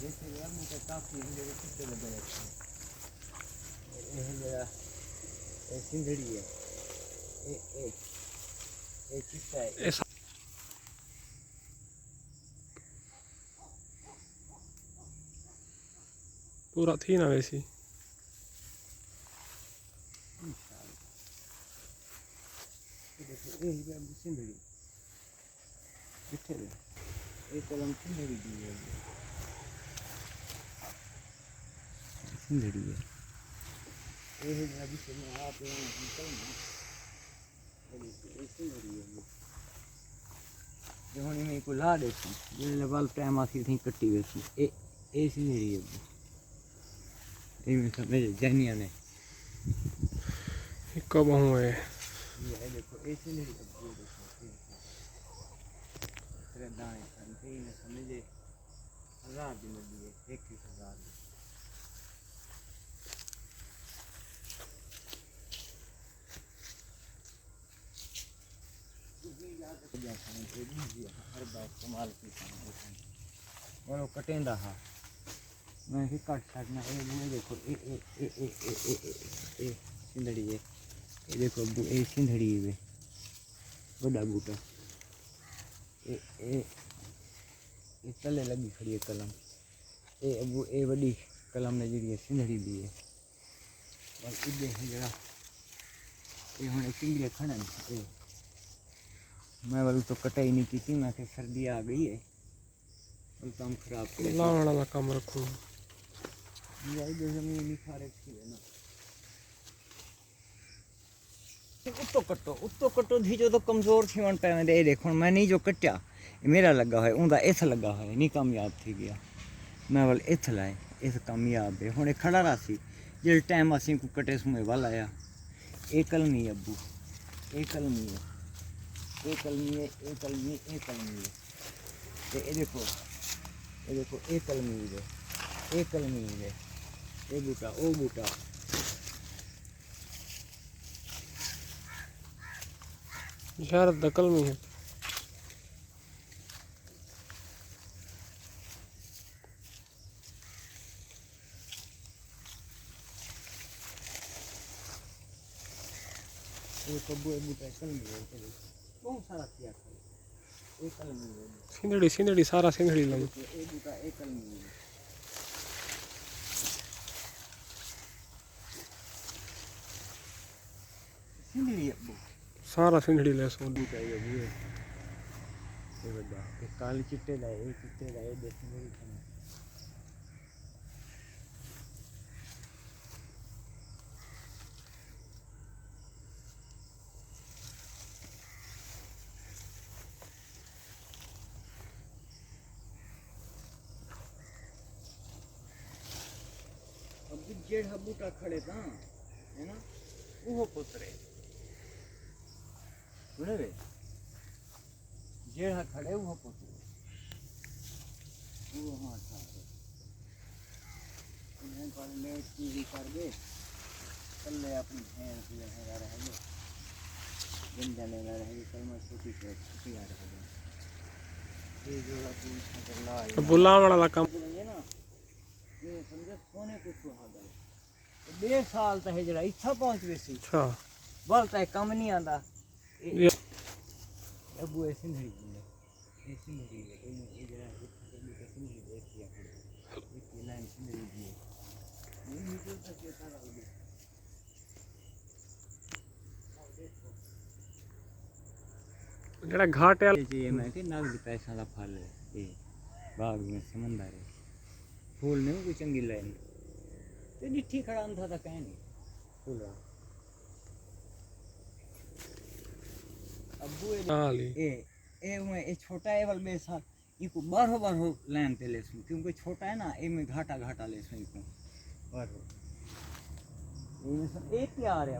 जैसे यार मुझे काफी मेरे कितने लगे रहते हैं ये जरा ये सिंधड़ी है ये चिट्टा है पूरा थी ना वैसी। देखो ये सिंधड़ी कितने है ये कलम सिंधड़ी दी है सिंधड़ी है ये जरा भी से आप निकल ना ये सिंधड़ी है जो होनी में को ला देसी जे लेवल टाइम आसी थी कट्टी वैसी ए सिंधड़ी है ये में समझ जानिया ने कब हूँ है ये देखो ए सिंधड़ी अब ये देखो तेरे दाएं खानते ही न समझे 1000 दिन दिए 21,000 हर बात कमाल की और वो कटेंदा हा मैं भी कट सकना ये मुझे देखो ए सिंधड़ी है ये देखो ए सिंधड़ी है बड़ा बूटा ए तले लगी खड़ी है कलम ए बड़ी कलम ने जी सिंधड़ी दी है और इधे है जरा ये हुणे पिंगले खड़न ए मैं वाली तो कटाई नहीं की थी मैं कि सर्दी आ गई है और काम खराब कर लावण वाला काम रखूँ ये इधर जमीन नहीं खा रखी है ना उत्तो कटो धीजो तो कमजोर थी वन पे मैं दे देखो मैं नहीं जो कट्या मेरा लगा है उनका इस लगा है नहीं कामयाब थी गया मैं वाल इथ लाए इस कामयाब है हुणे खड़ा रासी जे टाइम असी को कटे सुमे वाला आया एक कलमी अब्बू एक कलमी है एक कलमी है एक कलमी है एक कलमी है ये देखो एक कलमी है एक कलमी है ये बूटा ओ बूटा यार दकल में है ये कब्बू है बूटा कलमी है बहुत सारा किया था एक कलमी है सिंधड़ी सिंधड़ी सारा सिंधड़ी लग एक बूटा एक कलमी है सिंधड़ी अब्बू सारा सिंधड़ी ले सो बूटा ये बूए ये बड़ा एक काली चिट्टे दा एक चिट्टे दा ये देख मेरी खाना अब जेड़ बूटा खड़े था है ना वो पुतरे सुने वे जेड़ खड़े वो पुतरे वो हाँ था उन्हें पर ले टीवी कर दे कल ले अपनी भैन की लहरा रहेंगे गंजा लेना रहेंगे कल मैं छोटी छोटी आ रहेंगे ये जो तो बुलावण वाला काम ये ना ये समझे सोने को सुहागा 2 साल तक जरा इच्छा पहुंच गई सी अच्छा बोल तक कम नहीं आंदा ये अबू ऐसे नहीं बोले ऐसे नहीं है ये जरा कैसे नहीं देखिए ये लाइन से नहीं दी नहीं निकल सके तारा उधर जड़ा घाट है ये मैं कि नाग दी पैसा दा फल है ये बाग में समंदर है फूल नहीं कोई चंगी लाइन ते डिठी खड़ा था तो कहीं नहीं फूल अबू हाली ए मैं ये छोटा है वाल बेसा इको बारो लाइन पे लेसू क्योंकि छोटा है ना ए में घाटा घाटा लेसू इको बारो ये प्यार है